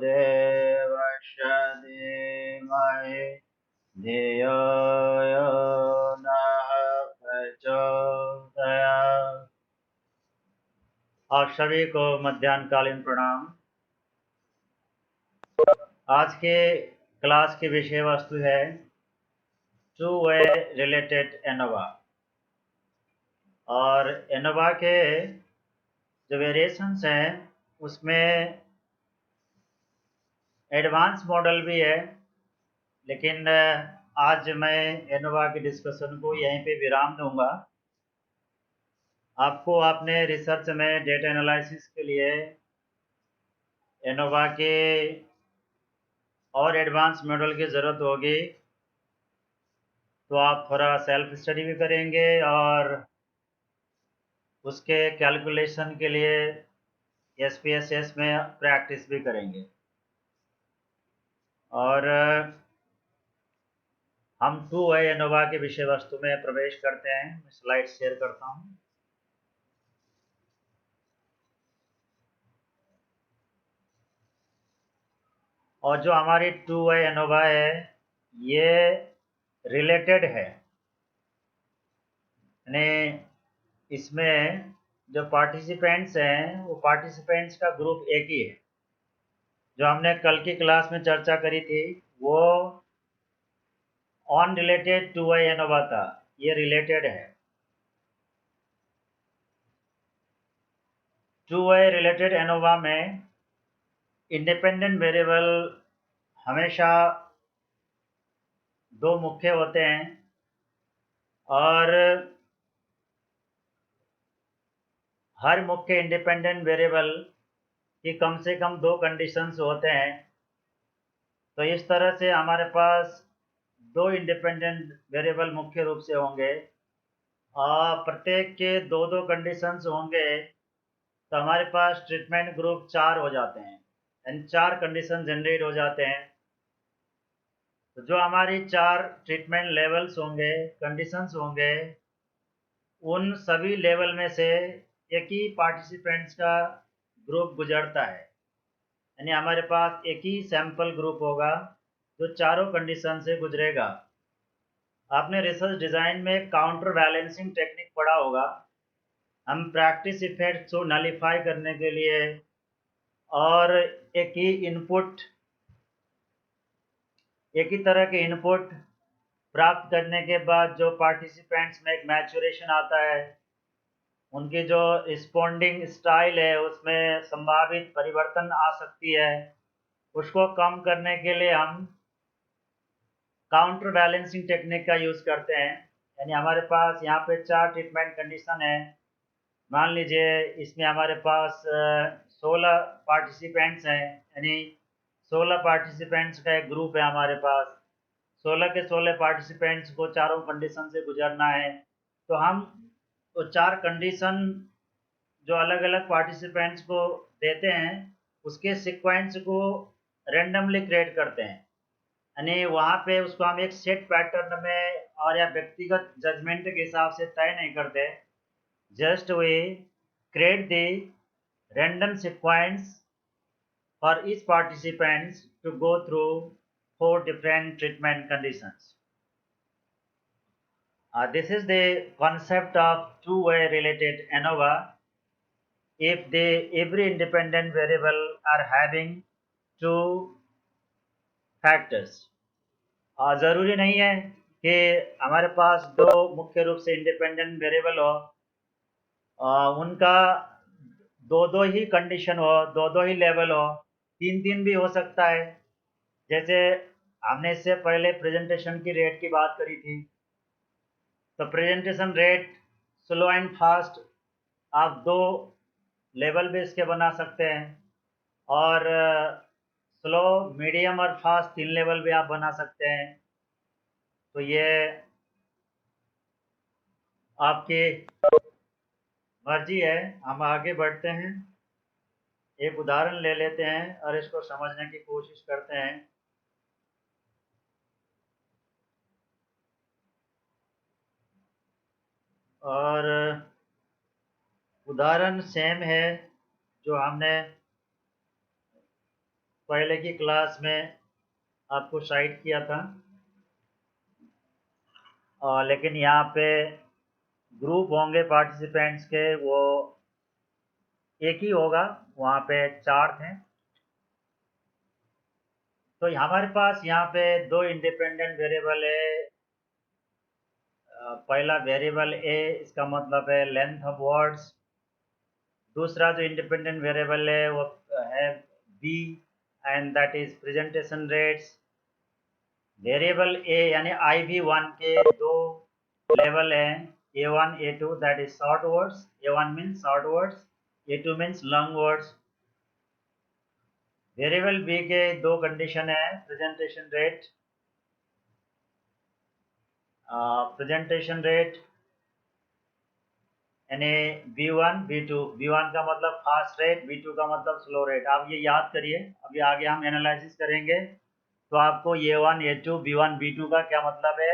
देवस्य धीमहि धियो यो नः प्रचोदयात्। आप सभी को मध्याह्नकालीन प्रणाम। आज के क्लास की विषय वस्तु है टू वे रिलेटेड एनोवा। और एनोवा के जो वेरिएशंस हैं उसमें एडवांस मॉडल भी है, लेकिन आज मैं एनोवा की डिस्कशन को यहीं पे विराम दूंगा। आपको अपने रिसर्च में डेटा एनालिसिस के लिए एनोवा के और एडवांस मॉडल की ज़रूरत होगी, तो आप थोड़ा सेल्फ स्टडी भी करेंगे और उसके कैलकुलेशन के लिए SPSS में प्रैक्टिस भी करेंगे। और हम टू वे एनोवा के विषय वस्तु में प्रवेश करते हैं। मैं स्लाइड शेयर करता हूं। और जो हमारी टू वे एनोवा है ये रिलेटेड है, यानी इसमें जो पार्टिसिपेंट्स हैं वो पार्टिसिपेंट्स का ग्रुप एक ही है। जो हमने कल की क्लास में चर्चा करी थी वो on related two way ANOVA था, ये रिलेटेड है। टू वे रिलेटेड एनोवा में इंडिपेंडेंट वेरिएबल हमेशा दो मुख्य होते हैं और हर मुख्य इंडिपेंडेंट वेरिएबल की कम से कम दो कंडीशंस होते हैं। तो इस तरह से हमारे पास दो इंडिपेंडेंट वेरिएबल मुख्य रूप से होंगे और प्रत्येक के दो दो कंडीशंस होंगे, तो हमारे पास ट्रीटमेंट ग्रुप 4 हो जाते हैं, यानी 4 कंडीशन जनरेट हो जाते हैं। तो जो हमारी 4 ट्रीटमेंट लेवल्स होंगे, कंडीशंस होंगे, उन सभी लेवल में से एक ही पार्टिसिपेंट्स का ग्रुप गुजरता है, यानी हमारे पास एक ही सैंपल ग्रुप होगा जो चारों कंडीशन से गुजरेगा। आपने रिसर्च डिज़ाइन में काउंटर बैलेंसिंग टेक्निक पढ़ा होगा। हम प्रैक्टिस इफेक्ट्स को नलीफाई करने के लिए और एक ही तरह के इनपुट प्राप्त करने के बाद जो पार्टिसिपेंट्स में एक मैचुरेशन आता है, उनकी जो रिस्पॉन्डिंग स्टाइल है उसमें संभावित परिवर्तन आ सकती है, उसको कम करने के लिए हम काउंटर बैलेंसिंग टेक्निक का यूज़ करते हैं। यानी हमारे पास यहाँ पे 4 ट्रीटमेंट कंडीशन है। मान लीजिए इसमें हमारे पास 16 पार्टिसिपेंट्स हैं, यानी 16 पार्टिसिपेंट्स का एक ग्रुप है हमारे पास। 16 के 16 पार्टिसिपेंट्स को चारों कंडीशन से गुजरना है, तो हम तो 4 कंडीशन जो अलग अलग पार्टिसिपेंट्स को देते हैं उसके सीक्वेंस को रेंडमली क्रिएट करते हैं, यानी वहाँ पे उसको हम एक सेट पैटर्न में और या व्यक्तिगत जजमेंट के हिसाब से तय नहीं करते। Just we create the random sequence for each participants to go through 4 different treatment conditions. This is the concept of two-way related ANOVA. If every independent variable are having two factors. ज़रूरी नहीं है कि हमारे पास दो मुख्य रूप से independent variable हो, उनका दो दो ही कंडीशन हो, दो दो ही लेवल हो, तीन तीन भी हो सकता है। जैसे हमने इससे पहले प्रेजेंटेशन की रेट की बात करी थी, तो presentation rate slow and fast आप दो लेवल भी इसके बना सकते हैं, और स्लो, मीडियम और फास्ट 3 लेवल भी आप बना सकते हैं। तो ये आपकी मर्जी है। हम आगे बढ़ते हैं, एक उदाहरण ले लेते हैं और इसको समझने की कोशिश करते हैं। और उदाहरण सेम है जो हमने पहले की क्लास में आपको साइट किया था, लेकिन यहाँ पे ग्रुप होंगे पार्टिसिपेंट्स के, वो एक ही होगा, वहाँ पे 4 थे। तो हमारे पास यहाँ पे 2 इंडिपेंडेंट वेरिएबल है। पहला वेरिएबल ए, इसका मतलब है लेंथ ऑफ वर्ड्स। दूसरा जो इंडिपेंडेंट वेरिएबल है वो है B, and that is presentation rates. Variable A यानी IV1 के 2 लेवल हैं, A1 A2, that is short words. A1 means short words, A2 means long words. Variable B के 2 condition है, प्रेजेंटेशन रेट, प्रेजेंटेशन रेट यानी B1 B2। B1 का मतलब fast rate, B2 का मतलब स्लो रेट। आप ये याद करिए, अभी आगे हम एनालिसिस करेंगे तो आपको A1 A2 B1 B2 का क्या मतलब है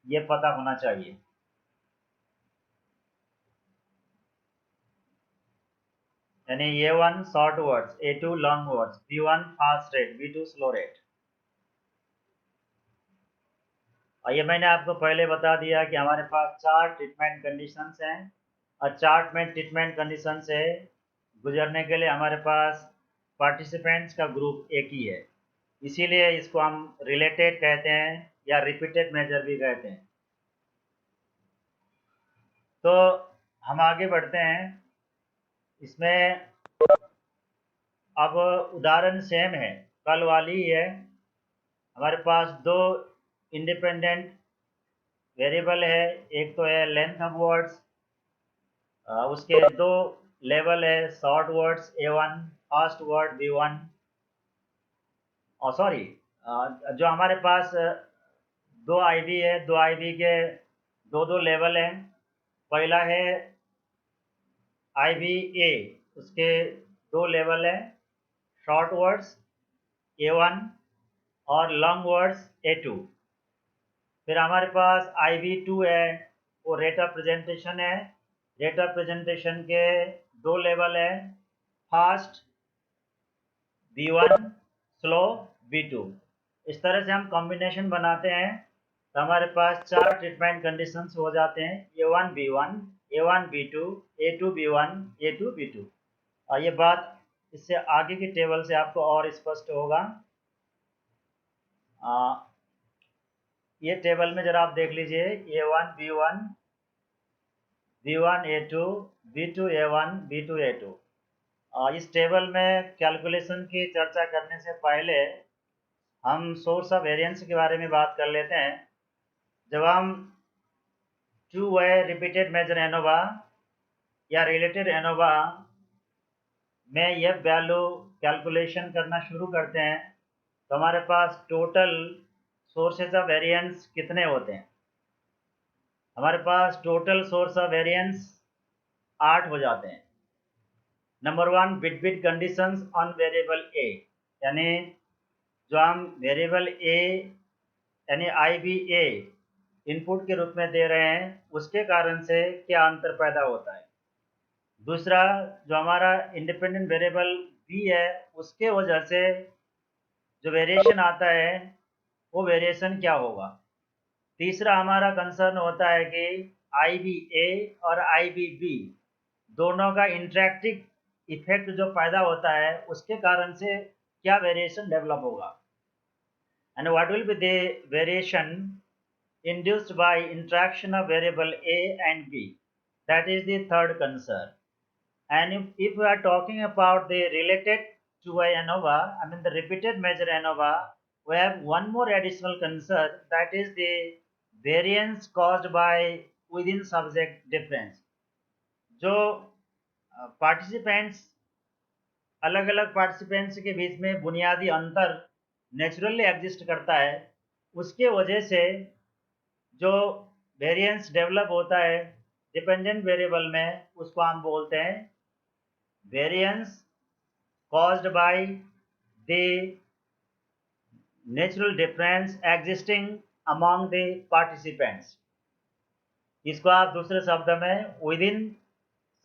ये पता होना चाहिए। यानी A1 short words, A2 long words, B1 fast rate, B2 slow rate. और ये मैंने आपको पहले बता दिया कि हमारे पास 4 ट्रीटमेंट कंडीशंस हैं, और 4 में ट्रीटमेंट कंडीशन से गुजरने के लिए हमारे पास पार्टिसिपेंट्स का ग्रुप एक ही है, इसीलिए इसको हम रिलेटेड कहते हैं या रिपीटेड मेजर भी कहते हैं। तो हम आगे बढ़ते हैं। इसमें अब उदाहरण सेम है, कल वाली ही है। हमारे पास 2 इंडिपेंडेंट वेरिएबल है, एक तो है लेंथ ऑफ वर्ड्स, उसके 2 लेवल है, short words A1, fast word B1। और सॉरी, जो हमारे पास 2 IB है, 2 IB के 2 लेवल हैं। पहला है IBA, उसके 2 लेवल है, शॉर्ट वर्ड्स A1 और लॉन्ग वर्ड्स A2। फिर हमारे पास IB2 है, वो रेट ऑफ प्रेजेंटेशन है। रेट ऑफ प्रेजेंटेशन के 2 लेवल है, फास्ट B1, स्लो B2। इस तरह से हम कॉम्बिनेशन बनाते हैं तो हमारे पास 4 ट्रीटमेंट कंडीशंस हो जाते हैं, A1 B1, A1 B2, A2 B1, A2 B2। और ये बात इससे आगे की टेबल से आपको और स्पष्ट होगा। ये टेबल में जरा आप देख लीजिए, A1 B1, B1 A2, B2 A1, B2 A2। इस टेबल में कैलकुलेशन की चर्चा करने से पहले हम सोर्स ऑफ वेरिएंस के बारे में बात कर लेते हैं। जब हम 2 वे रिपीटेड मेजर एनोवा या रिलेटेड एनोवा में ये वैल्यू कैलकुलेशन करना शुरू करते हैं तो हमारे पास टोटल सोर्सेज ऑफ वेरिएंस कितने होते हैं? हमारे पास टोटल सोर्स ऑफ वेरिएंस 8 हो जाते हैं। Number 1, bit conditions on variable A, यानी जो हम वेरिएबल ए यानी IBA इनपुट के रूप में दे रहे हैं उसके कारण से क्या अंतर पैदा होता है। दूसरा, जो हमारा इंडिपेंडेंट वेरिएबल बी है उसके वजह से जो वेरिएशन आता है वो वेरिएशन क्या होगा। तीसरा हमारा कंसर्न होता है कि IBA और IBB दोनों का इंटरेक्टिव इफेक्ट जो पैदा होता है उसके कारण से क्या वेरिएशन डेवलप होगा, and what will be the variation induced by interaction of variable A and B. That is the third concern. And if we are talking about the related to a ANOVA, I mean the repeated measure ANOVA, we have one more additional concern, that is the variance caused by within subject difference. जो participants अलग अलग participants के बीच में बुनियादी अंतर naturally exist करता है, उसके वजह से जो वेरिएंस डेवलप होता है डिपेंडेंट वेरिएबल में उसको हम बोलते हैं variance caused by the natural difference existing among the participants. इसको आप दूसरे शब्द में विद इन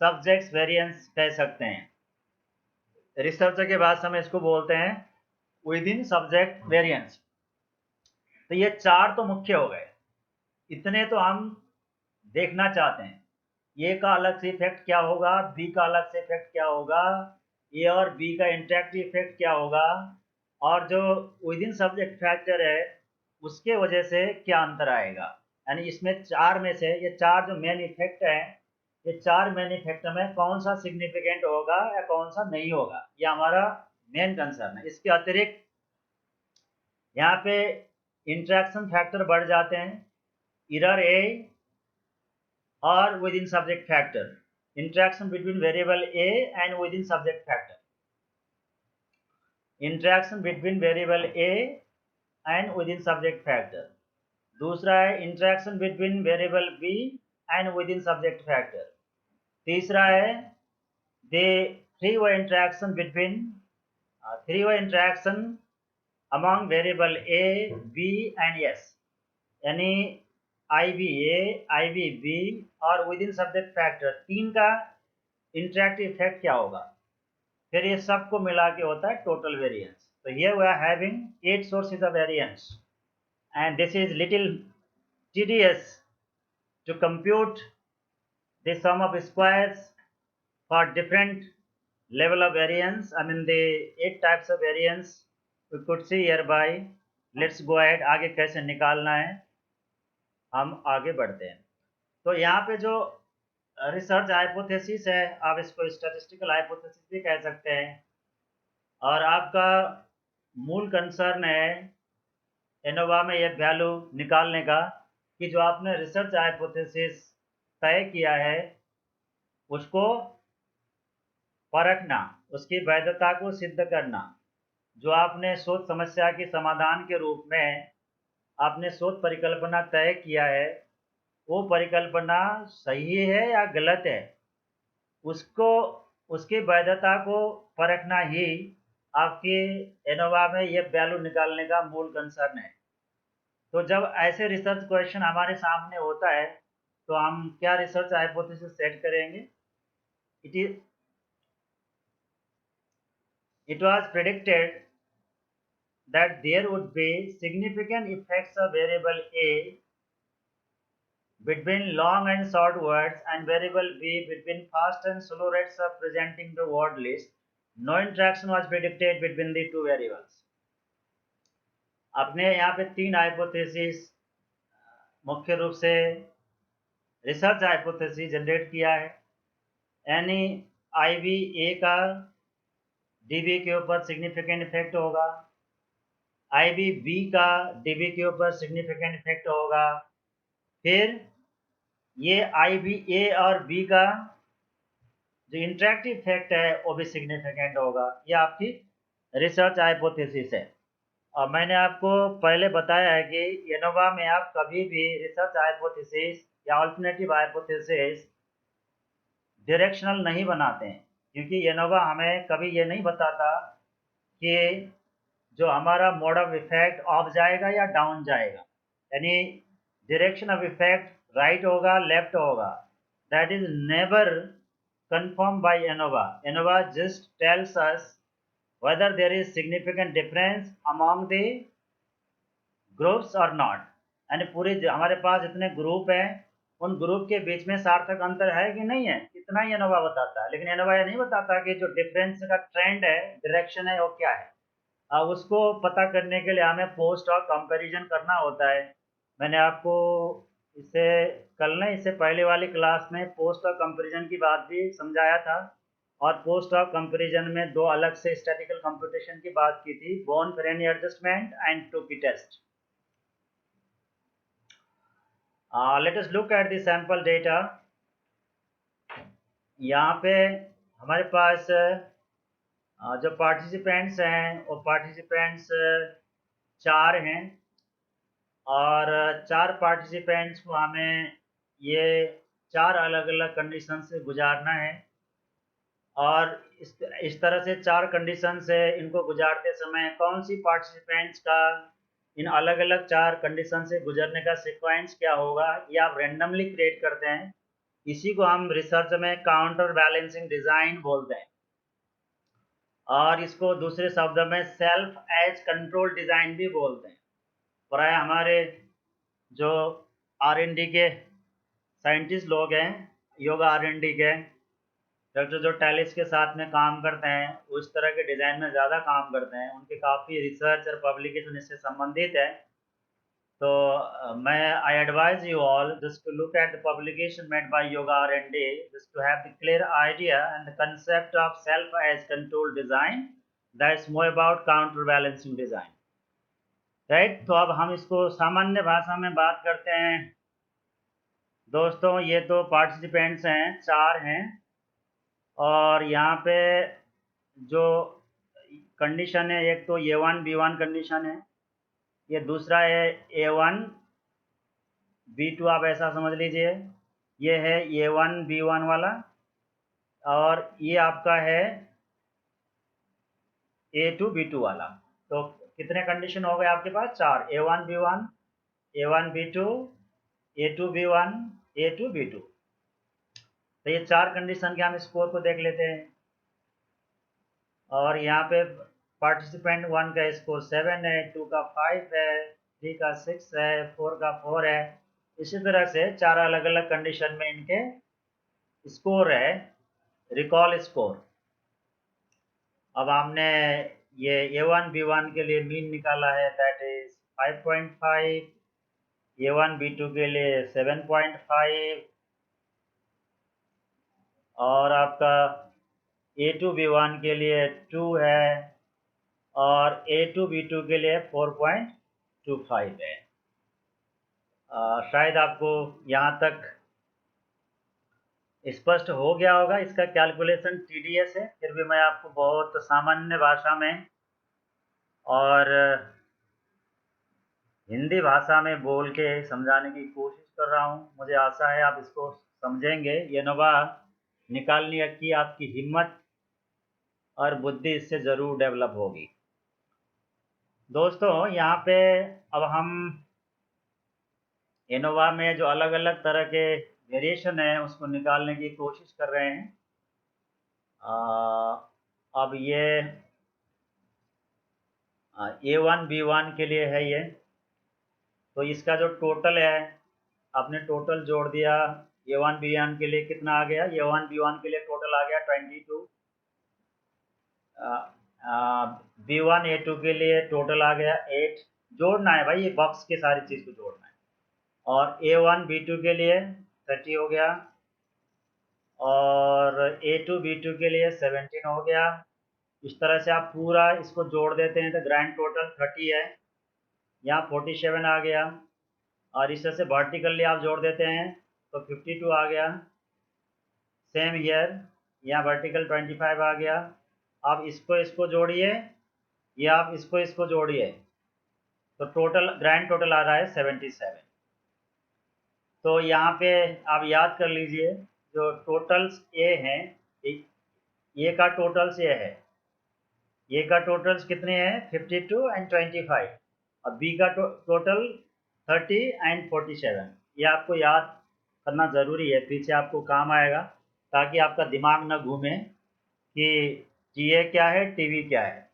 सब्जेक्ट्स वेरिएंस कह सकते हैं। रिसर्च के बाद हम इसको बोलते हैं विद इन सब्जेक्ट वेरिएंस। तो ये 4 तो मुख्य हो गए, इतने तो हम देखना चाहते हैं। ए का अलग से इफेक्ट क्या होगा, बी का अलग से इफेक्ट क्या होगा, ए और बी का इंटरेक्टिव इफेक्ट क्या होगा, और जो विद इन सब्जेक्ट फैक्टर है उसके वजह से क्या अंतर आएगा। यानी इसमें 4 में से ये 4 जो मेन इफेक्ट है, ये 4 मेन इफेक्ट में कौन सा सिग्निफिकेंट होगा या कौन सा नहीं होगा, ये हमारा मेन कंसर्न है। इसके अतिरिक्त यहाँ पे इंटरेक्शन फैक्टर बढ़ जाते हैं, इधर ए और within subject factor, interaction between variable A and within subject factor, interaction between variable A and within subject factor. दूसरा है interaction between variable B and within subject factor. तीसरा है the three way interaction between among variable A, B and S, यानी I B A, I B B और within subject factor, 3 का interactive effect क्या होगा, फिर ये सबको मिला के होता है टोटल वेरिएंस। तो here we are having 8 sources of variance and this is little tedious to compute the sum of squares for different level of variance. I mean the 8 types of variance we could see hereby. Let's go ahead, आगे कैसे निकालना है हम आगे बढ़ते हैं। तो यहाँ पे जो रिसर्च हाइपोथेसिस है, आप इसको स्टैटिस्टिकल हाइपोथेसिस भी कह सकते हैं, और आपका मूल कंसर्न है एनोवा में ये वैल्यू निकालने का कि जो आपने रिसर्च हाइपोथेसिस तय किया है उसको परखना, उसकी वैधता को सिद्ध करना। जो आपने शोध समस्या के समाधान के रूप में आपने शोध परिकल्पना तय किया है, वो परिकल्पना सही है या गलत है, उसको उसकी वैधता को परखना ही आपके एनोवा में ये वैल्यू निकालने का मूल कंसर्न है। तो जब ऐसे रिसर्च क्वेश्चन हमारे सामने होता है तो हम क्या रिसर्च हाइपोथेसिस सेट करेंगे। It was predicted that there would be significant effects of variable A between long and short words and variable B between fast and slow rates of presenting the word list. No interaction was predicted between the two variables. आपने यहाँ पे 3 hypothesis मुख्य रूप से research hypothesis generate किया है, यानी I B ए का डीबी के ऊपर सिग्निफिकेंट इफेक्ट होगा, आई बी बी का डीबी के ऊपर सिग्निफिकेंट इफेक्ट होगा, फिर ये आई बी ए और बी का जो इंटरेक्टिव इफेक्ट है वो भी सिग्निफिकेंट होगा। ये आपकी रिसर्च हाइपोथेसिस है। और मैंने आपको पहले बताया है कि एनोवा में आप कभी भी रिसर्च हाइपोथेसिस या अल्टरनेटिव हाइपोथेसिस डायरेक्शनल नहीं बनाते हैं, क्योंकि एनोवा हमें कभी ये नहीं बताता कि जो हमारा मोड ऑफ इफेक्ट अप जाएगा या डाउन जाएगा, यानी डायरेक्शन ऑफ इफेक्ट राइट होगा लेफ्ट होगा, that is never confirmed by ANOVA. ANOVA just tells us whether there is significant difference among the groups or not. यानी पूरे हमारे पास जितने ग्रुप हैं उन ग्रुप के बीच में सार्थक अंतर है कि नहीं है, इतना ही एनोवा बताता है। लेकिन एनोवा ये नहीं बताता कि जो डिफरेंस का ट्रेंड है, डायरेक्शन है, वो क्या है। अब उसको पता करने के लिए हमें पोस्ट और कंपैरिजन करना होता है। मैंने आपको इससे पहले वाली क्लास में पोस्ट और कंपैरिजन की बात भी समझाया था, और पोस्ट और कंपैरिजन में 2 अलग से स्टैटिस्टिकल कंप्यूटेशन की बात की थी, Bonferroni adjustment and Tukey test. Let us look at the sample data. यहाँ पे हमारे पास जो पार्टिसिपेंट्स हैं वो पार्टिसिपेंट्स 4 हैं, और 4 पार्टिसिपेंट्स को हमें ये 4 अलग अलग कंडीशन से गुजारना है, और इस तरह से 4 कंडीशन से इनको गुजारते समय कौन सी पार्टिसिपेंट्स का इन अलग अलग 4 कंडीशन से गुजरने का सीक्वेंस क्या होगा, ये आप रेंडमली क्रिएट करते हैं। इसी को हम रिसर्च में काउंटर बैलेंसिंग डिज़ाइन बोलते हैं। और इसको दूसरे शब्द में सेल्फ एज कंट्रोल डिज़ाइन भी बोलते हैं। प्राय हमारे जो R&D के साइंटिस्ट लोग हैं, योगा R&D के डॉक्टर जो टैलिस के साथ में काम करते हैं, उस तरह के डिज़ाइन में ज़्यादा काम करते हैं, उनके काफ़ी रिसर्च और पब्लिकेशन इससे संबंधित है। तो मैं I advise you all just to look at the publication made by yoga R&D just to have the clear idea and the concept of self as control design that's more about counterbalancing design, right. तो अब हम इसको सामान्य भाषा में बात करते हैं। दोस्तों ये तो पार्टिसिपेंट्स हैं, 4 हैं, और यहाँ पे जो कंडीशन है, एक तो A1 B1 कंडीशन है, ये दूसरा है A1 B2, आप ऐसा समझ लीजिए, ये है A1 B1 वाला, और ये आपका है A2 B2 वाला। तो कितने कंडीशन हो गए आपके पास? 4, A1 B1, A1 B2, A2 B1, A2 B2। तो ये 4 कंडीशन के हम स्कोर को देख लेते हैं। और यहाँ पे पार्टिसिपेंट 1 का स्कोर 7 है, 2 का 5 है, 3 का 6 है, 4 का 4 है। इसी तरह से 4 अलग अलग कंडीशन में इनके स्कोर है, रिकॉल स्कोर। अब हमने ये A1 B1 के लिए मीन निकाला है, दैट इज 5.5, A1 B2 के लिए 7.5, और आपका A2 B1 के लिए 2 है, और A2 B2 के लिए 4.25 है। शायद आपको यहाँ तक स्पष्ट हो गया होगा। इसका कैलकुलेशन TDS है, फिर भी मैं आपको बहुत सामान्य भाषा में और हिंदी भाषा में बोल के समझाने की कोशिश कर रहा हूँ। मुझे आशा है आप इसको समझेंगे। ये नवा निकालने की आपकी हिम्मत और बुद्धि इससे ज़रूर डेवलप होगी। दोस्तों यहाँ पे अब हम इनोवा में जो अलग अलग तरह के वेरिएशन है उसको निकालने की कोशिश कर रहे हैं। अब ये A1 B1 के लिए है ये, तो इसका जो टोटल है, आपने टोटल जोड़ दिया। A1 B1 के लिए कितना आ गया? A1 B1 के लिए टोटल आ गया 22। B1 A2 के लिए टोटल आ गया 8। जोड़ना है भाई, ये बॉक्स के सारी चीज़ को जोड़ना है। और A1 B2 के लिए 30 हो गया, और A2 B2 के लिए 17 हो गया। इस तरह से आप पूरा इसको जोड़ देते हैं तो ग्रैंड टोटल 30 है, यहाँ 47 आ गया, और इस तरह से वर्टिकली आप जोड़ देते हैं तो 52 आ गया। सेम हियर, यहाँ वर्टिकल 25 आ गया। आप इसको जोड़िए, या आप इसको जोड़िए, तो टोटल ग्रैंड टोटल आ रहा है 77। तो यहाँ पे आप याद कर लीजिए, जो टोटल्स ए हैं, ए का टोटल्स ये है, ए का टोटल्स कितने हैं? 52 एंड 25, और बी का टोटल 30 एंड 47। ये आपको याद करना ज़रूरी है, पीछे आपको काम आएगा, ताकि आपका दिमाग न घूमे कि GA क्या है, TV क्या है।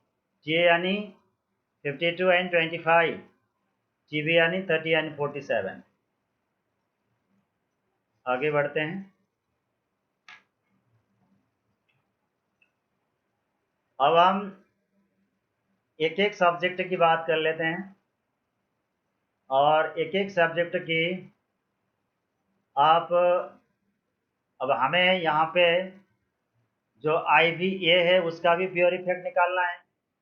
GA यानी 52 एंड 25, GB यानी 30 एंड 47। आगे बढ़ते हैं। अब हम एक एक सब्जेक्ट की बात कर लेते हैं, और एक एक सब्जेक्ट की आप, अब हमें यहाँ पे जो IBA है उसका भी प्योर इफेक्ट निकालना है,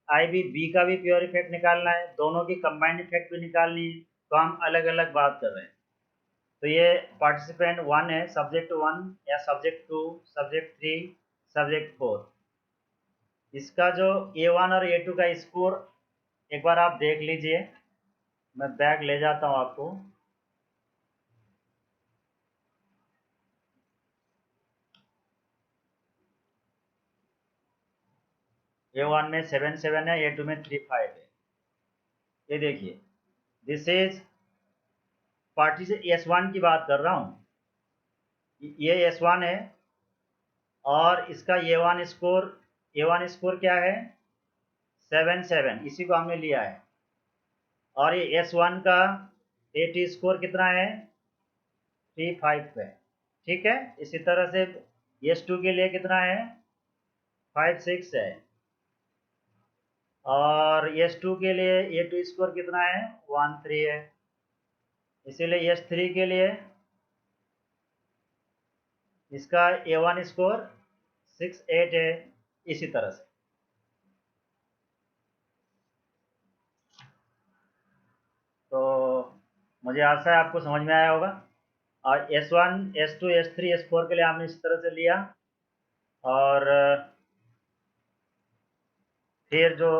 IBB का भी प्योर इफेक्ट निकालना है, दोनों की कंबाइंड इफेक्ट भी निकालनी है। तो हम अलग अलग बात कर रहे हैं। तो ये पार्टिसिपेंट 1 है, सब्जेक्ट 1 या सब्जेक्ट 2, सब्जेक्ट 3, सब्जेक्ट 4। इसका जो A1 और A2 का स्कोर एक बार आप देख लीजिए। मैं बैग ले जाता हूँ आपको। A1 में 77 है, A2 में 35 है। ये देखिए, दिस इज पार्टी से S1 की बात कर रहा हूँ। ये S1 है, और इसका A1 स्कोर A1 स्कोर क्या है 77, इसी को हमने लिया है। और ये S1 का AT स्कोर कितना है 35 है, ठीक है। इसी तरह से S2 के लिए कितना है 56 है, और S2 के लिए A2 स्कोर कितना है 13 है। इसीलिए S3 के लिए इसका A1 स्कोर 68 है, इसी तरह से। तो मुझे आशा है आपको समझ में आया होगा। और S1, S2, S3, S4 के लिए हमने इस तरह से लिया, और फिर जो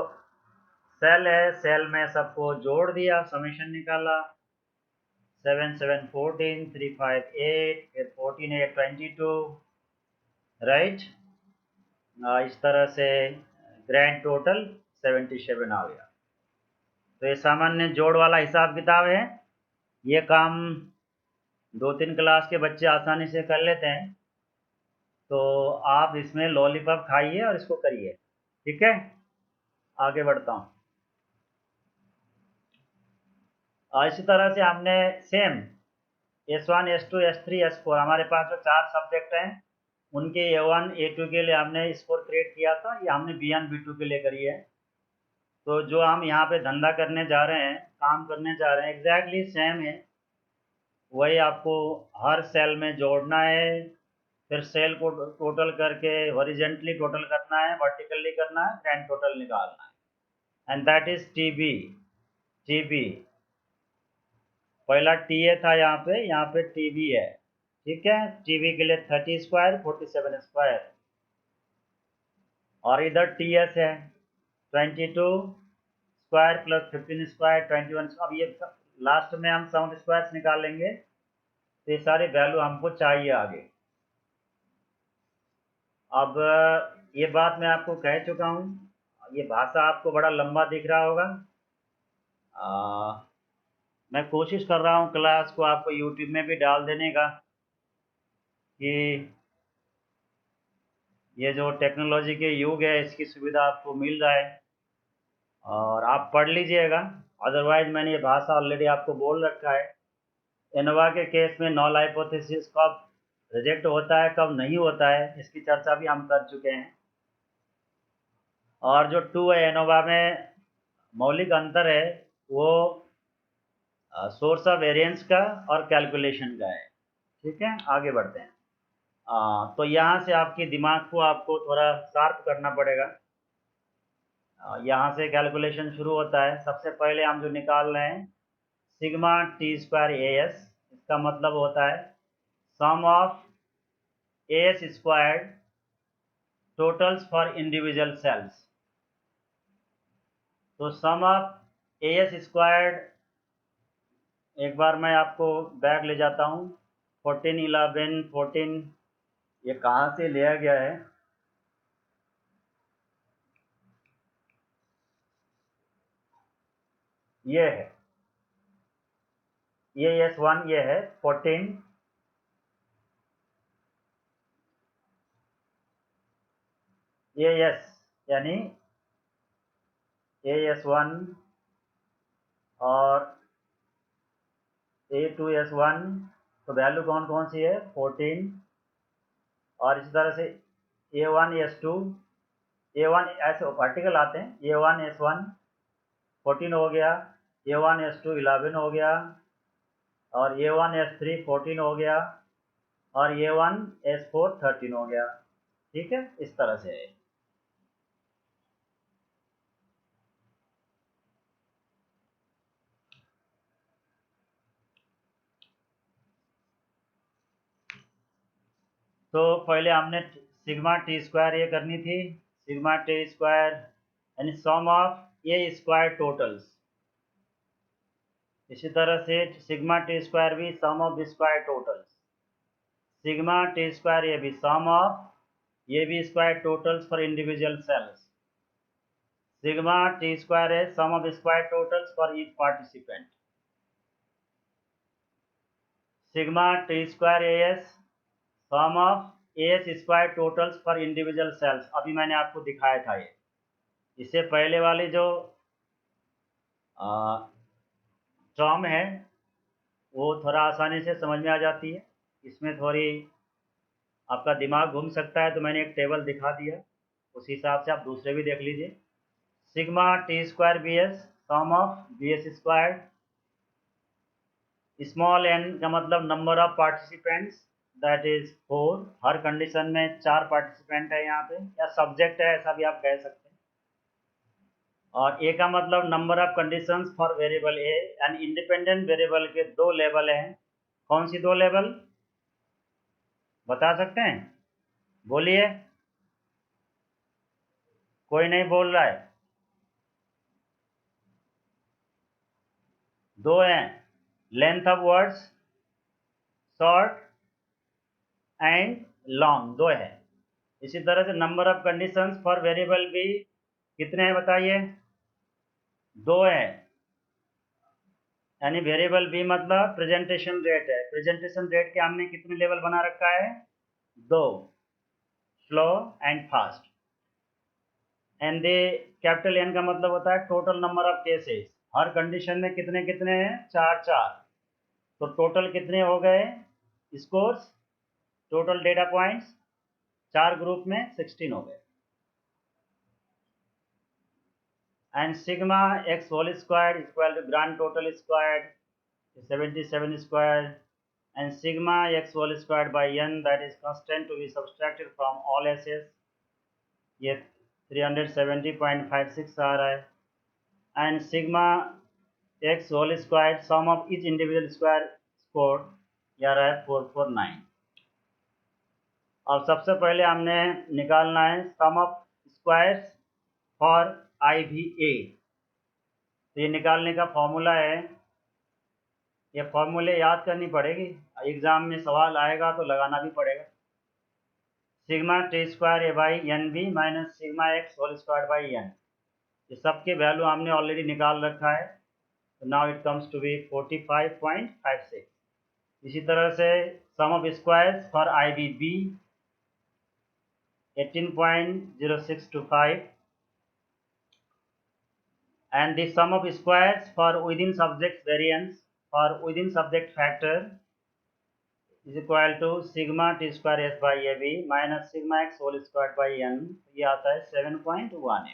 सेल है सेल में सबको जोड़ दिया, समेशन निकाला, 7 7 14, 3 5 8, फिर 14 8 22, राइट। इस तरह से ग्रैंड टोटल 77 आ गया। तो ये सामान्य जोड़ वाला हिसाब किताब है, ये काम 2-3 क्लास के बच्चे आसानी से कर लेते हैं। तो आप इसमें लॉलीपॉप खाइए और इसको करिए, ठीक है। आगे बढ़ता हूँ। इसी तरह से हमने same S1, S2, S3, S4 हमारे पास जो 4 सब्जेक्ट हैं उनके A1, A2 के लिए हमने स्कोर क्रिएट किया था, ये हमने B1, B2 के लिए करी है। तो जो हम यहाँ पे धंधा करने जा रहे हैं, काम करने जा रहे हैं, एग्जैक्टली सेम है। वही आपको हर सेल में जोड़ना है, फिर सेल को टोटल करके हॉरिजेंटली टोटल करना है, वर्टिकली करना है, ग्रैंड टोटल निकालना है, and that is TB। TB पहला TA था, यहाँ पे TB है, ठीक है। TB के लिए 30 स्क्वायर 47 स्क्वायर, और इधर TS है 22 स्क्वायर प्लस 15 स्क्वायर 21। अब ये लास्ट में हम साउंड स्क्वायर्स निकालेंगे, तो ये सारे वैल्यू हमको चाहिए आगे। अब ये बात मैं आपको कह चुका हूँ, ये भाषा आपको बड़ा लंबा दिख रहा होगा। मैं कोशिश कर रहा हूँ क्लास को आपको यूट्यूब में भी डाल देने का, कि ये जो टेक्नोलॉजी के युग है इसकी सुविधा आपको मिल जाए और आप पढ़ लीजिएगा। अदरवाइज मैंने ये भाषा ऑलरेडी आपको बोल रखा है। एनोवा के केस में नॉल हाइपोथेसिस कब रिजेक्ट होता है कब नहीं होता है, इसकी चर्चा भी हम कर चुके हैं। और जो 2 है एनोवा में, मौलिक अंतर है वो सोर्स ऑफ वेरिएंस का और कैलकुलेशन का है, ठीक है। आगे बढ़ते हैं। तो यहाँ से आपके दिमाग को आपको थोड़ा शार्प करना पड़ेगा। यहाँ से कैलकुलेशन शुरू होता है। सबसे पहले हम जो निकाल रहे हैं सिग्मा टी स्क्वायर AS, इसका मतलब होता है sum of AS squared totals for individual cells. तो सम ऑफ AS स्क्वायर्ड, एक बार मैं आपको बैक ले जाता हूँ। 14 11 14, ये कहाँ से लिया गया है, ये है, ये S1 ये है 14, ये S यानी AS1 और A2S1। तो वैल्यू कौन कौन सी है 14, और इसी तरह से A1 S2, A1 ऐसे पार्टिकल आते हैं, A1 S1 14 हो गया, A1 S2 11 हो गया, और A1 S3 14 हो गया, और A1 S4 13 हो गया, ठीक है। इस तरह से है। तो पहले हमने सिग्मा टी स्क्वायर ये करनी थी, सिग्मा टी स्क्वायर यानी sum of A square totals. इसी तरह से सिग्मा टी स्क्वायर भी sum of square totals, sigma T square ये भी सम ऑफ ये भी square totals for individual cells. Sigma T square है sum of square totals for each participant. Sigma T square AS sum of S square totals for individual cells, अभी मैंने आपको दिखाया था ये। इससे पहले वाली जो टर्म है वो थोड़ा आसानी से समझ में आ जाती है, इसमें थोड़ी आपका दिमाग घूम सकता है, तो मैंने एक टेबल दिखा दिया, उस हिसाब से आप दूसरे भी देख लीजिए। Sigma T square B S sum of B S square, small N का मतलब number of participants that is 4, हर कंडीशन में 4 पार्टिसिपेंट है यहाँ पे, या सब्जेक्ट है ऐसा भी आप कह सकते हैं। और ए का मतलब number of conditions for variable A, and independent variable के 2 लेवल हैं। कौन सी 2 लेवल बता सकते हैं? बोलिए, कोई नहीं बोल रहा है। 2 हैं, length of words short and long, 2 है। इसी तरह से number of conditions for variable भी कितने हैं बताइए? 2 है, यानी वेरिएबल बी मतलब प्रेजेंटेशन रेट है। प्रेजेंटेशन रेट के हमने कितने लेवल बना रखा है? 2, slow and fast. And the capital N का मतलब होता है टोटल नंबर ऑफ केसेस, हर कंडीशन में कितने कितने हैं? 4 4। तो टोटल कितने हो गए scores, total data points 4 group में 16 हो गए। And sigma X whole square equal to grand total square 77 square, and sigma x whole squared by n that is constant to be subtracted from all s's, ये 370.56 आ रहा है। And sigma X whole square sum of each individual square score ये आ रहा है 449। और सबसे पहले हमने निकालना है सम ऑफ स्क्वायर्स फॉर आई भी ए। तो ये निकालने का फॉर्मूला है, ये फॉर्मूले याद करनी पड़ेगी, एग्जाम में सवाल आएगा तो लगाना भी पड़ेगा। Sigma T square A by N B minus sigma X whole square by N, ये सब के वैल्यू हमने ऑलरेडी निकाल रखा है। तो now it comes to be 45.56। इसी तरह से sum of squares for I B B 18.0625, and the sum of squares for within subject variance for within subject factor is equal to sigma t square s by ab minus sigma x whole squared by n, ये आता है 7.18।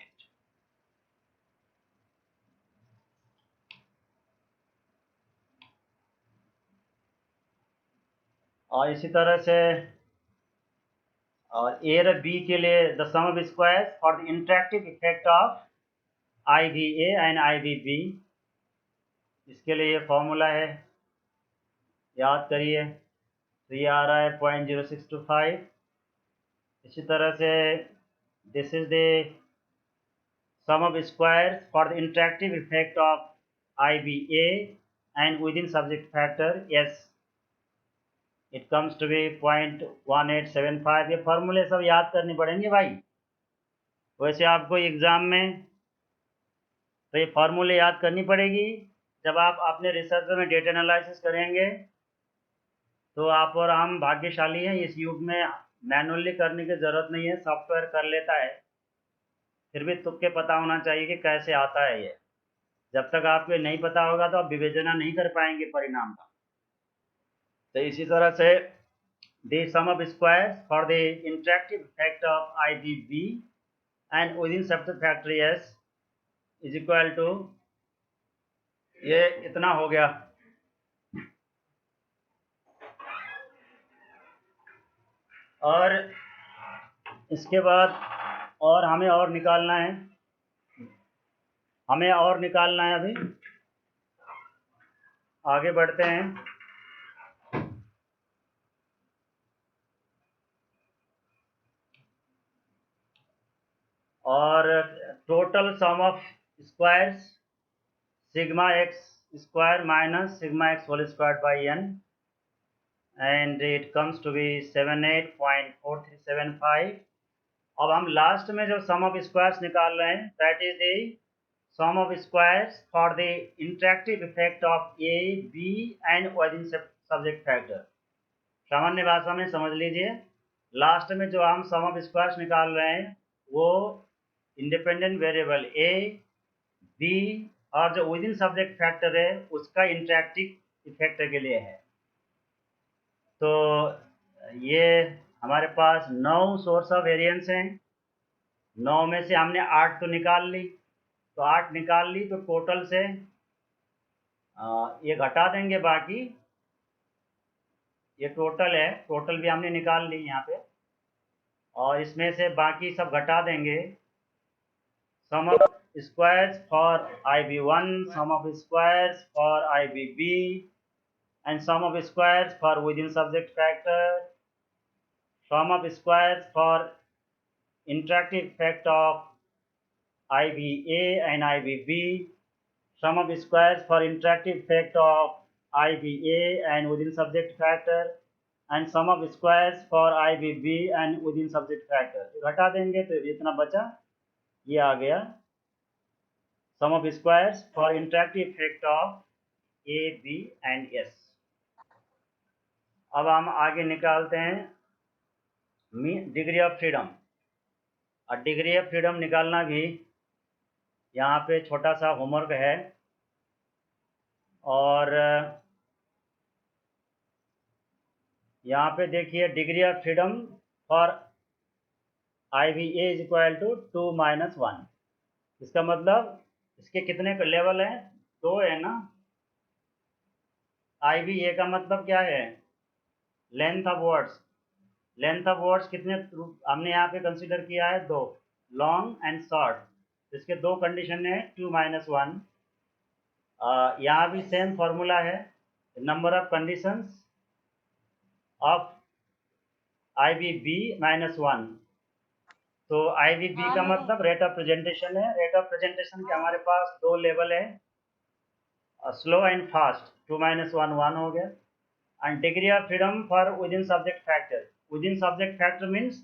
और इसी तरह से और ए और B के लिए the sum of squares for the interactive effect of I B A and I B B, इसके लिए ये फॉर्मूला है, याद करिए। तो ये आ रहा है 0.0625। इसी तरह से this is the sum of squares for the interactive effect of IBA and within subject factor S, it comes to be 0.1875। ये फॉर्मूले सब याद करने पड़ेंगे भाई, वैसे आपको एग्जाम में तो ये फॉर्मूले याद करनी पड़ेगी। जब आप अपने रिसर्च में डेटा एनालिसिस करेंगे तो आप और हम भाग्यशाली हैं, इस युग में मैनुअली करने की ज़रूरत नहीं है, सॉफ्टवेयर कर लेता है। फिर भी तुक्के पता होना चाहिए कि कैसे आता है ये, जब तक आपको नहीं पता होगा तो आप विवेचना नहीं कर पाएंगे परिणाम का। तो इसी तरह से the sum of squares for the interactive effect of I B B and within subset factor S is equal to, ये इतना हो गया। और इसके बाद और हमें और निकालना है, अभी आगे बढ़ते हैं। और total sum of squares sigma X square minus sigma X whole square by N, and it comes to be 78.4375। अब हम लास्ट में जो सम ऑफ स्क्वायर्स निकाल रहे हैं that is the sum of squares for the interactive effect of A B and within subject factor. सामान्य भाषा में समझ लीजिए, लास्ट में जो हम सम ऑफ स्क्वायर्स निकाल रहे हैं वो इंडिपेंडेंट वेरिएबल ए, बी और जो विद इन सब्जेक्ट फैक्टर है उसका इंटरैक्टिव इफेक्ट के लिए है। तो ये हमारे पास 9 सोर्स ऑफ वेरिएंस हैं। 9 में से हमने 8 तो निकाल ली, तो 8 निकाल ली तो टोटल से ये घटा देंगे बाकी। ये टोटल है, टोटल भी हमने निकाल ली यहाँ पे, और इसमें से बाकी सब घटा देंगे। Sum of squares for IB1, sum of squares for IBB and sum of squares for within subject factor, sum of squares for interactive effect of IBA and IBB, sum of squares for interactive effect of IBA and within subject factor, and sum of squares for IBB and within subject factor। घटा देंगे तो इतना बचा, ये आ गया sum of squares for interactive effect of A, B and S। अब हम आगे निकालते हैं डिग्री ऑफ फ्रीडम। और डिग्री ऑफ फ्रीडम निकालना भी यहाँ पे छोटा सा होमवर्क है। और यहाँ पे देखिए degree of freedom for IBA is equal to 2 - 1। इसका मतलब इसके कितने लेवल हैं? 2 है ना। IBA का मतलब क्या है? Length of words. Length of words कितने हमने यहाँ पे कंसीडर किया है? 2, लॉन्ग एंड शॉर्ट। इसके 2 कंडीशन है 2 - 1। यहाँ भी सेम फॉर्मूला है, number of conditions of IBB - 1। तो IBB का मतलब रेट ऑफ प्रेजेंटेशन है। रेट ऑफ प्रेजेंटेशन के हमारे पास 2 लेवल है, स्लो एंड फास्ट। 2 - 1 1 हो गया। And degree of freedom for with in subject factor. With in subject factor means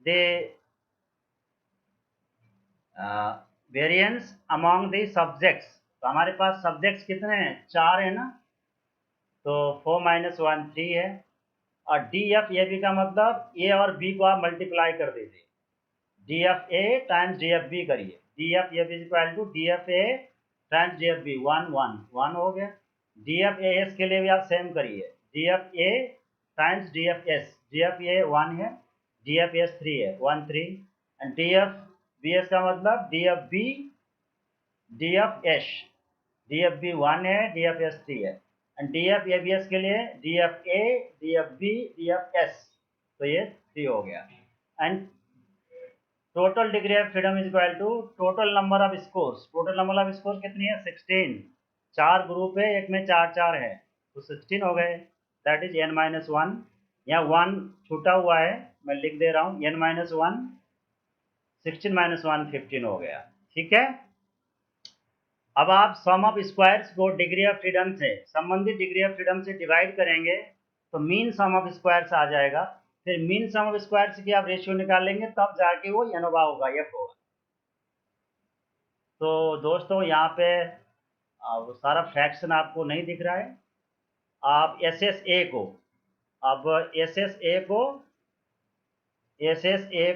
they variance among the subjects. तो हमारे पास सब्जेक्ट्स कितने हैं? 4 है ना। तो 4 - 1 3 है। और DFAB का मतलब ए और बी को आप मल्टीप्लाई कर दीजिए। DFA टाइम्स DFB करिए। DFAB is equal to DFA times DFB। 1 1 1 हो गया। DFAS के लिए भी आप सेम करिए। DFA times DFS। DFA 1 है, DFS 3 है, 1 3। एंड DFBS का मतलब DFB DFS। DFB 1 है, DFS 3 है। एंड DFABS के लिए DFA DFB DFS। तो ये 3 हो गया। And total degree of freedom is equal to total number of scores. Total number of scores कितनी है? 16। 4 ग्रुप है, एक में 4 4 है, तो 16 हो गए। That is n - 1। यहाँ 1 छूटा हुआ है, मैं लिख दे रहा हूँ। n - 1 16 - 1 15 हो गया। ठीक है। अब आप सम ऑफ स्क्वायर्स को डिग्री ऑफ फ्रीडम से संबंधित डिग्री ऑफ फ्रीडम से डिवाइड करेंगे तो मीन सम ऑफ स्क्वायर्स आ जाएगा। फिर मीन सम ऑफ स्क्वायर्स की आप रेशियो निकालेंगे तब जाके वो एनोवा होगा, एफ होगा। तो दोस्तों यहाँ पे वो सारा फ्रैक्शन आपको नहीं दिख रहा है। आप SSA को, अब SSA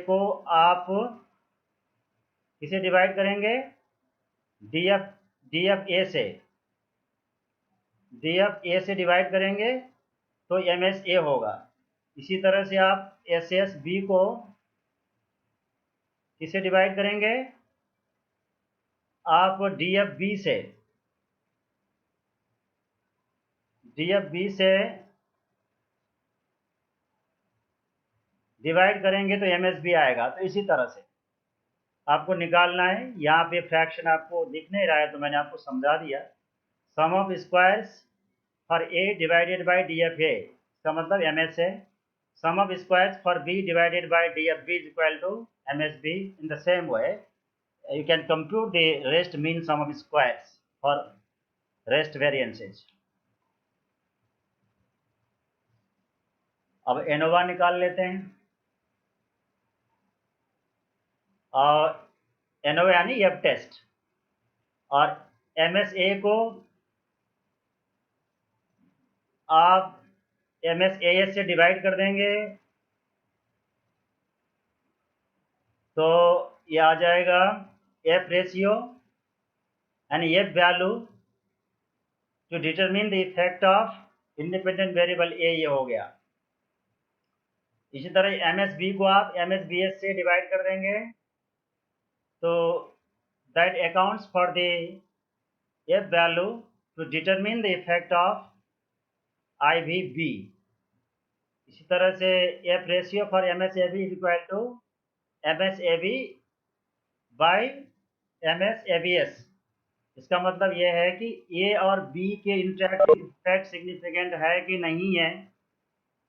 को आप किसे डिवाइड करेंगे? DFA से। DFA से डिवाइड करेंगे तो MSA होगा। इसी तरह से आप SSB को किसे डिवाइड करेंगे? आप DFB से डिवाइड करेंगे तो MSB आएगा। तो इसी तरह से आपको निकालना है। यहाँ पे फ्रैक्शन आपको दिख नहीं रहा है तो मैंने आपको समझा दिया। Sum of squares for A divided by DFA इसका मतलब MSA। Sum of squares for B divided by DFB is equal to MSB। In the same way you can compute the rest mean sum of squares for rest variances। अब ANOVA निकाल लेते हैं। और ANOVA यानी F test. और MSA को आप MSAS से डिवाइड कर देंगे तो ये आ जाएगा F ratio and F value to determine the effect of independent variable A, ये हो गया। इसी तरह एम एस बी को आप एम एस बी एस से डिवाइड कर देंगे, तो that accounts for the F value to determine the effect of I V B. इसी तरह से F ratio for M S A B is equal to M S A B by M S A B S. इसका मतलब यह है कि ए और B के इंटरैक्टिव इफेक्ट सिग्निफिकेंट है कि नहीं है,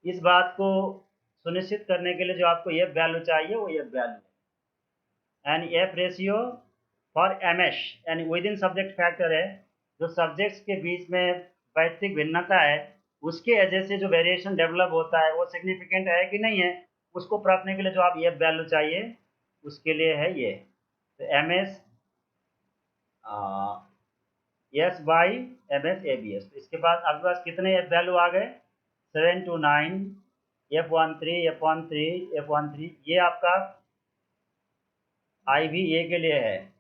इस बात को सुनिश्चित करने के लिए जो आपको एफ वैल्यू चाहिए वो एफ वैल्यू है। And F ratio for M S यानी विद इन सब्जेक्ट फैक्टर है, जो सब्जेक्ट्स के बीच में पैतृक भिन्नता है उसके वजह से जो वेरिएशन डेवलप होता है वो सिग्निफिकेंट है कि नहीं है, उसको प्राप्त के लिए जो आप एफ वैल्यू चाहिए उसके लिए है ये। तो M S S by M S A B S. तो इसके बाद आपके पास कितने एफ वैल्यू आ गए, 7 to 9, F13, F13, F13, ये आपका आई वी ए के लिए है,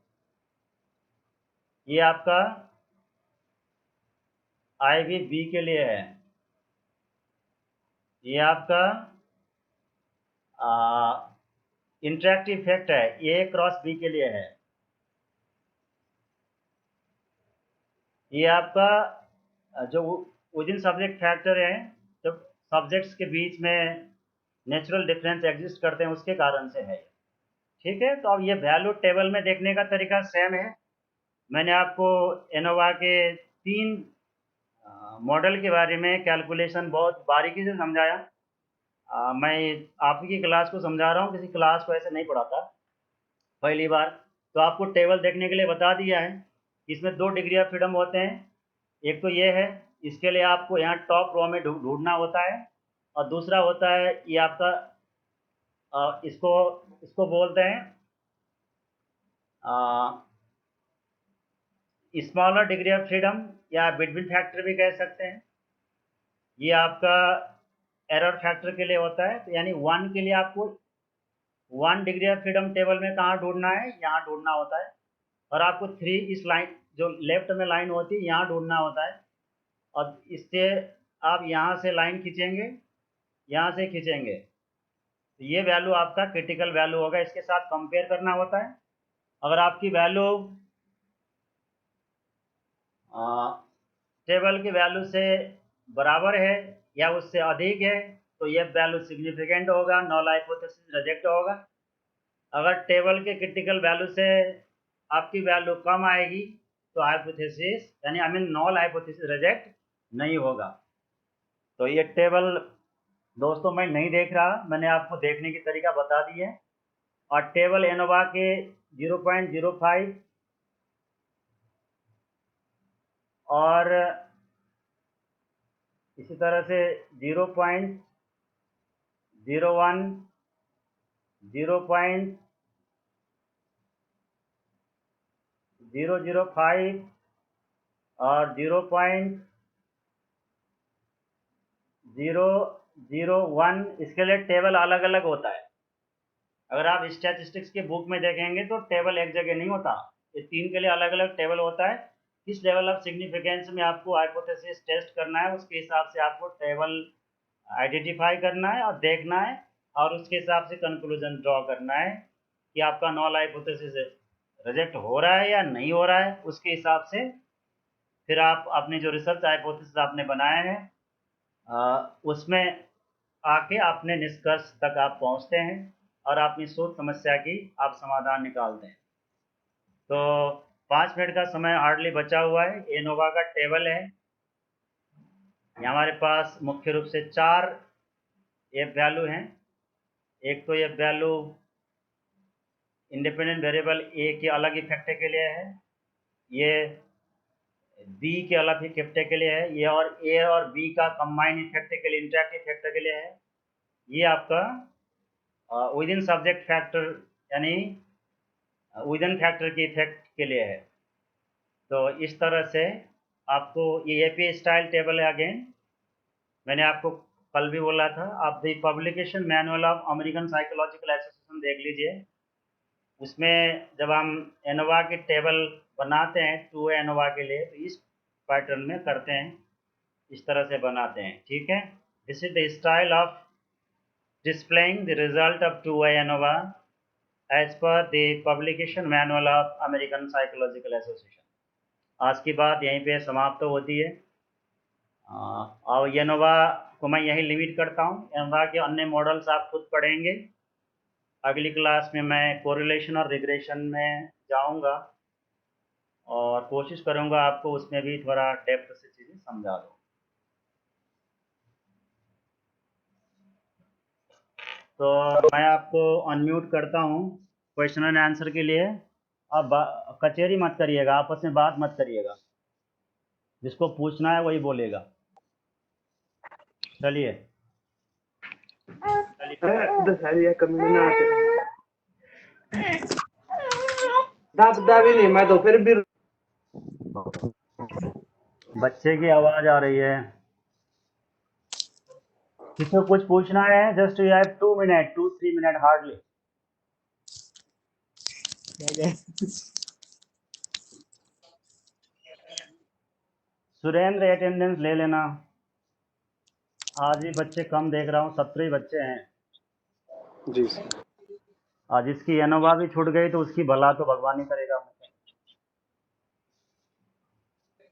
ये आपका आई वी बी के लिए है, ये आपका इंटरैक्टिव इफेक्ट है ए क्रॉस बी के लिए है, ये आपका जो विद इन सब्जेक्ट फैक्टर है, जब सब्जेक्ट्स के बीच में नेचुरल डिफरेंस एग्जिस्ट करते हैं उसके कारण से है। ठीक है, तो अब ये वैल्यू टेबल में देखने का तरीका सेम है। मैंने आपको एनोवा के 3 मॉडल के बारे में कैलकुलेशन बहुत बारीकी से समझाया। मैं आप ही की क्लास को समझा रहा हूँ, किसी क्लास को ऐसे नहीं पढ़ाता पहली बार। तो आपको टेबल देखने के लिए बता दिया है। इसमें 2 डिग्री ऑफ फ्रीडम होते हैं, एक तो ये है, इसके लिए आपको यहाँ टॉप रो में ढूंढना होता है, और दूसरा होता है ये आपका इसको इसको बोलते हैं स्मॉलर डिग्री ऑफ फ्रीडम या बिटवीन फैक्टर भी कह सकते हैं। ये आपका एरर फैक्टर के लिए होता है। तो यानी 1 के लिए आपको 1 डिग्री ऑफ फ्रीडम टेबल में कहाँ ढूंढना है, यहाँ ढूंढना होता है, और आपको 3 इस लाइन जो लेफ्ट में लाइन होती है यहाँ ढूंढना होता है, और इससे आप यहाँ से लाइन खींचेंगे, यहाँ से खींचेंगे, तो ये वैल्यू आपका क्रिटिकल वैल्यू होगा, इसके साथ कंपेयर करना होता है। अगर आपकी वैल्यू टेबल की वैल्यू से बराबर है या उससे अधिक है तो ये वैल्यू सिग्निफिकेंट होगा, नॉल हाइपोथेसिस रिजेक्ट होगा। अगर टेबल के क्रिटिकल वैल्यू से आपकी वैल्यू कम आएगी तो हाइपोथेसिस यानी I mean knoll hypothesis reject नहीं होगा। तो ये टेबल दोस्तों मैं नहीं देख रहा, मैंने आपको देखने की तरीका बता दी है। और टेबल एनोवा के 0.05 और इसी तरह से 0.01, 0.005 और 0.001 इसके लिए टेबल अलग अलग होता है। अगर आप स्टैटिस्टिक्स के बुक में देखेंगे तो टेबल एक जगह नहीं होता, ये 3 के लिए अलग अलग टेबल होता है। किस लेवल ऑफ सिग्निफिकेंस में आपको हाइपोथेसिस टेस्ट करना है उसके हिसाब से आपको टेबल आइडेंटिफाई करना है और देखना है, और उसके हिसाब से कंक्लूजन ड्रॉ करना है कि आपका नॉल हाइपोथेसिस रिजेक्ट हो रहा है या नहीं हो रहा है। उसके हिसाब से फिर आप अपनी जो रिसर्च हाइपोथेसिस आपने बनाए हैं उसमें आके अपने निष्कर्ष तक आप पहुंचते हैं और अपनी सोच समस्या की आप समाधान निकालते हैं। तो 5 मिनट का समय हार्डली बचा हुआ है। एनोवा का टेबल है, ये हमारे पास मुख्य रूप से 4 एफ वैल्यू हैं। एक तो एफ वैल्यू इंडिपेंडेंट वेरिएबल ए के अलग इफेक्ट के लिए है, ये बी के अलग इफेक्ट के लिए है, ये और ए और बी का कंबाइन इफेक्ट के लिए इंटरैक्टिव इफेक्ट के लिए है, ये आपका विद इन सब्जेक्ट फैक्टर यानी विद इन फैक्टर के इफेक्ट के लिए है। तो इस तरह से आपको ये एपी स्टाइल टेबल है। अगेन मैंने आपको कल भी बोला था, आप the publication manual of American psychological association देख लीजिए, उसमें जब हम एनोवा की टेबल बनाते हैं 2A एनोवा के लिए, तो इस पैटर्न में करते हैं, इस तरह से बनाते हैं। ठीक है, this is the style of displaying the result of 2A ANOVA as per the publication manual of American Psychological Association। आज की बात यहीं पे समाप्त होती है। और एनोवा को मैं यहीं लिमिट करता हूँ। एनोवा के अन्य मॉडल्स आप खुद पढ़ेंगे। अगली क्लास में मैं कोरिलेशन और रिग्रेशन में जाऊंगा और कोशिश करूंगा आपको उसमें भी थोड़ा डेप्थ से चीज़ें समझा दूँ। तो मैं आपको अनम्यूट करता हूँ क्वेश्चन एंड आंसर के लिए। आप कचेरी मत करिएगा, आपस में बात मत करिएगा, जिसको पूछना है वही बोलेगा। चलिए दाबी नहीं, मैं तो फिर भी बच्चे की आवाज आ रही है। किसी को कुछ पूछना है? Just you have 2 minute, 2-3 minute hardly. Surendra attendance ले लेना। आज ही बच्चे कम देख रहा हूँ, 17 ही बच्चे हैं जी। आज इसकी एनोवा भी छूट गई तो उसकी भला तो भगवान ही करेगा।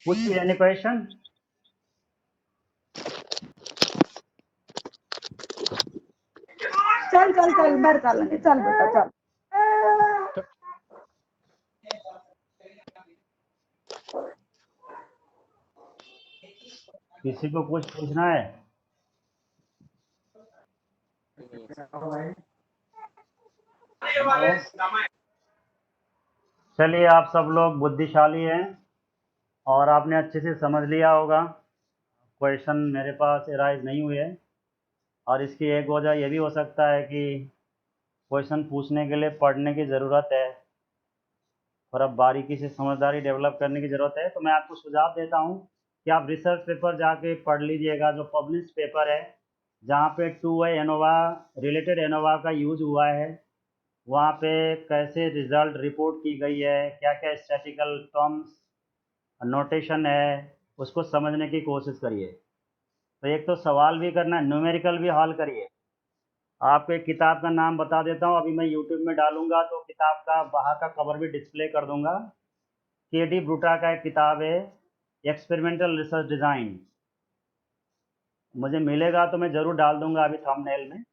कुछ एनी क्वेश्चन? चल चल चल बाहर चलेंगे, चल बेटा चल। किसी को कुछ पूछना है? चलिए, आप सब लोग बुद्धिशाली हैं और आपने अच्छे से समझ लिया होगा। क्वेश्चन मेरे पास एराइज नहीं हुए हैं और इसकी एक वजह यह भी हो सकता है कि क्वेश्चन पूछने के लिए पढ़ने की ज़रूरत है और अब बारीकी से समझदारी डेवलप करने की ज़रूरत है। तो मैं आपको सुझाव देता हूँ कि आप रिसर्च पेपर जाके पढ़ लीजिएगा, जो पब्लिश पेपर है जहाँ पे 2A एनोवा रिलेटेड एनोवा का यूज हुआ है, वहाँ पे कैसे रिजल्ट रिपोर्ट की गई है, क्या क्या स्टैटिकल टर्म्स नोटेशन है, उसको समझने की कोशिश करिए। तो एक तो सवाल भी करना है, न्यूमेरिकल भी हल करिए। आपको एक किताब का नाम बता देता हूँ, अभी मैं यूट्यूब में डालूंगा तो किताब का बाहर का कवर भी डिस्प्ले कर दूंगा। KD ब्रूटा का एक किताब है, एक्सपेरिमेंटल रिसर्च डिज़ाइन। मुझे मिलेगा तो मैं ज़रूर डाल दूंगा अभी थंबनेल में,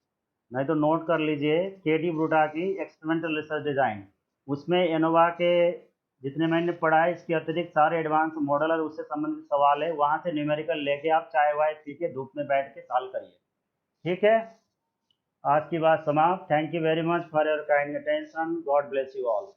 नहीं तो नोट कर लीजिए। KD ब्रूटा की एक्सपेरिमेंटल रिसर्च डिज़ाइन, उसमें एनोवा के जितने मैंने पढ़ा है इसके अतिरिक्त सारे एडवांस मॉडल और उससे संबंधित सवाल है, वहाँ से न्यूमेरिकल लेके आप चाय वाय पी के धूप में बैठ के सॉल्व करिए। ठीक है, आज की बात समाप्त। Thank you very much for your kind attention. God bless you all.